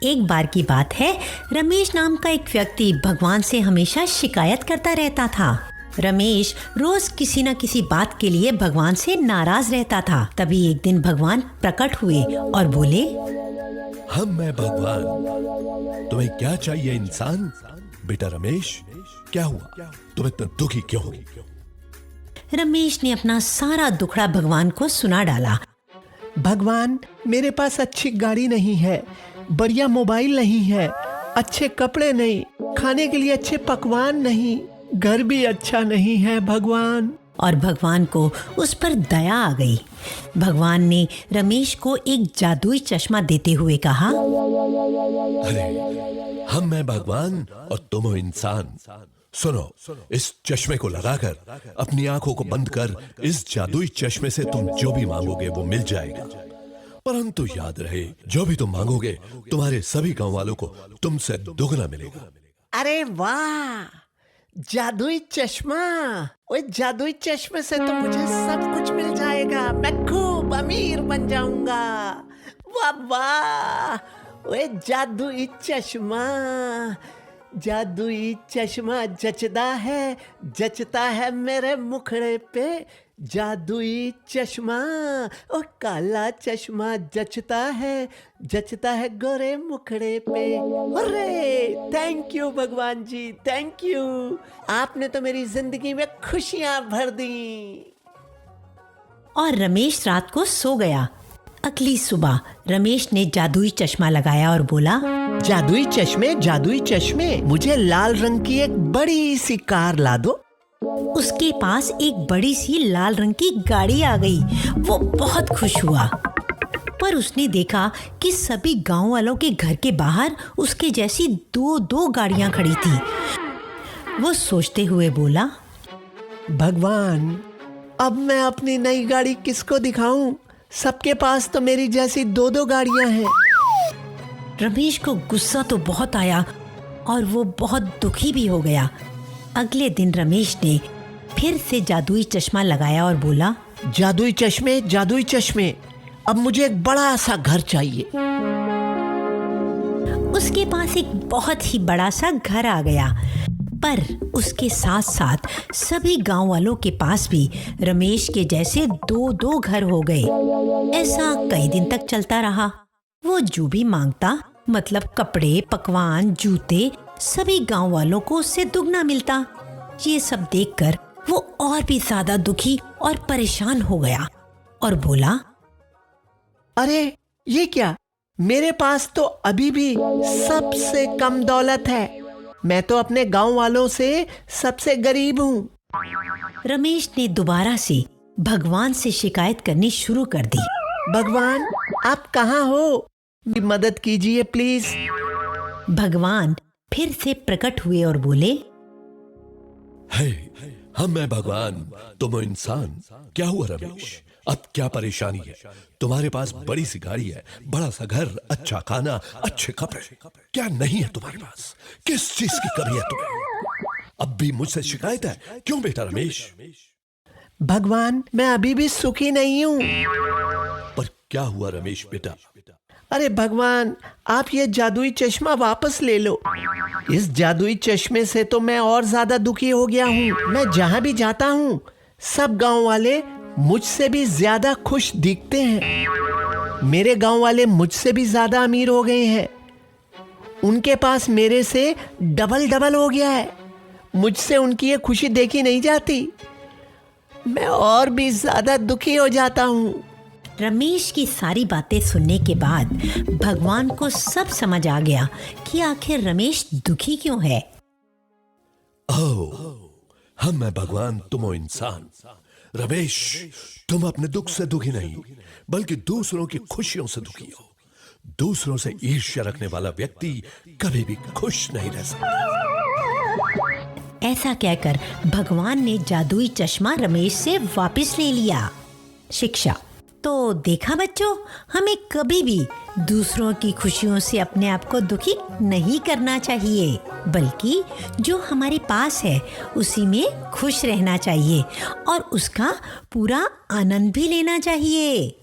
एक बार की बात है, रमेश नाम का एक व्यक्ति भगवान से हमेशा शिकायत करता रहता था। रमेश रोज किसी न किसी बात के लिए भगवान से नाराज रहता था। तभी एक दिन भगवान प्रकट हुए और बोले, मैं भगवान, तुम्हें क्या चाहिए इंसान? बेटा रमेश, क्या हुआ? तुम इतना दुखी क्यों हो? रमेश ने अपना सारा दुखड़ा भगवान को सुना डाला। भगवान, मेरे पास अच्छी गाड़ी नहीं है, बढ़िया मोबाइल नहीं है, अच्छे कपड़े नहीं, खाने के लिए अच्छे पकवान नहीं, घर भी अच्छा नहीं है भगवान। और भगवान को उस पर दया आ गई। भगवान ने रमेश को एक जादुई चश्मा देते हुए कहा, अरे मैं भगवान और तुम हो इंसान। सुनो, इस चश्मे को लगाकर अपनी आंखों को बंद कर इस जादुई चश्मे से तुम जो भी मांगोगे वो मिल जाएगा। परंतु याद रहे, जो भी तुम मांगोगे तुम्हारे सभी गांव वालों को तुमसे दुगना मिलेगा। अरे वाह, जादुई चश्मा! ओए जादुई चश्मे से तो मुझे सब कुछ मिल जाएगा, मैं खूब अमीर बन जाऊंगा। वाह वाह! ओए जादुई चश्मा, जादुई चश्मा जचता है मेरे मुखड़े पे। जादुई चश्मा, ओ काला चश्मा जचता है गोरे मुखड़े पे। अरे थैंक यू भगवान जी, थैंक यू। आपने तो मेरी जिंदगी में खुशियां भर दी। और रमेश रात को सो गया। अगली सुबह रमेश ने जादुई चश्मा लगाया और बोला, जादुई चश्मे, मुझे लाल रंग की एक बड़ी सी कार ला दो। उसके पास एक बड़ी सी लाल रंग की गाड़ी आ गई। वो बहुत खुश हुआ, पर उसने देखा कि सभी गांव वालों के घर के बाहर उसके जैसी दो गाड़ियां खड़ी थी। वो सोचते हुए बोला, भगवान, अब मैं अपनी नई गाड़ी किसको दिखाऊं? सबके पास तो मेरी जैसी दो गाड़ियां हैं। रमेश को गुस्सा तो बहुत आया और वो बहुत दुखी भी हो गया। अगले दिन रमेश ने फिर से जादुई चश्मा लगाया और बोला, जादुई चश्मे, अब मुझे एक बड़ा सा घर चाहिए। उसके पास एक बहुत ही बड़ा सा घर आ गया, पर उसके साथ साथ सभी गांव वालों के पास भी रमेश के जैसे दो घर हो गए। ऐसा कई दिन तक चलता रहा। वो जो भी मांगता, मतलब कपड़े, पकवान, जूते, सभी गांव वालों को उससे दुगना मिलता। ये सब देखकर वो और भी ज्यादा दुखी और परेशान हो गया और बोला, अरे ये क्या, मेरे पास तो अभी भी सबसे कम दौलत है। मैं तो अपने गांव वालों से सबसे गरीब हूँ। रमेश ने दोबारा से भगवान से शिकायत करनी शुरू कर दी। भगवान, आप कहाँ हो? मेरी मदद कीजिए प्लीज। भगवान फिर से प्रकट हुए और बोले, मैं भगवान, तुम हो इंसान। क्या हुआ रमेश? अब क्या परेशानी है? तुम्हारे पास बड़ी सी गाड़ी है, बड़ा सा घर, अच्छा खाना, अच्छे कपड़े, क्या नहीं है तुम्हारे पास? किस चीज की कमी है तुम्हें? अब भी मुझसे शिकायत है? क्यों बेटा रमेश? भगवान, मैं अभी भी सुखी नहीं हूँ। पर क्या हुआ रमेश बेटा? अरे भगवान, आप ये जादुई चश्मा वापस ले लो। इस जादुई चश्मे से तो मैं और ज्यादा दुखी हो गया हूँ। मैं जहाँ भी जाता हूँ, सब गांव वाले मुझसे भी ज्यादा खुश दिखते हैं। मेरे गांव वाले मुझसे भी ज्यादा अमीर हो गए हैं। उनके पास मेरे से डबल हो गया है। मुझसे उनकी ये खुशी देखी नहीं जाती। मैं और भी ज्यादा दुखी हो जाता हूँ। रमेश की सारी बातें सुनने के बाद भगवान को सब समझ आ गया कि आखिर रमेश दुखी क्यों है। मैं भगवान, तुम हो इंसान। रमेश, तुम अपने दुख से दुखी नहीं, बल्कि दूसरों की खुशियों से दुखी हो। दूसरों से ईर्ष्या रखने वाला व्यक्ति कभी भी खुश नहीं रह सकता। ऐसा कहकर भगवान ने जादुई चश्मा रमेश से वापस ले लिया। शिक्षा तो देखा बच्चों, हमें कभी भी दूसरों की खुशियों से अपने आप को दुखी नहीं करना चाहिए, बल्कि जो हमारे पास है उसी में खुश रहना चाहिए और उसका पूरा आनंद भी लेना चाहिए।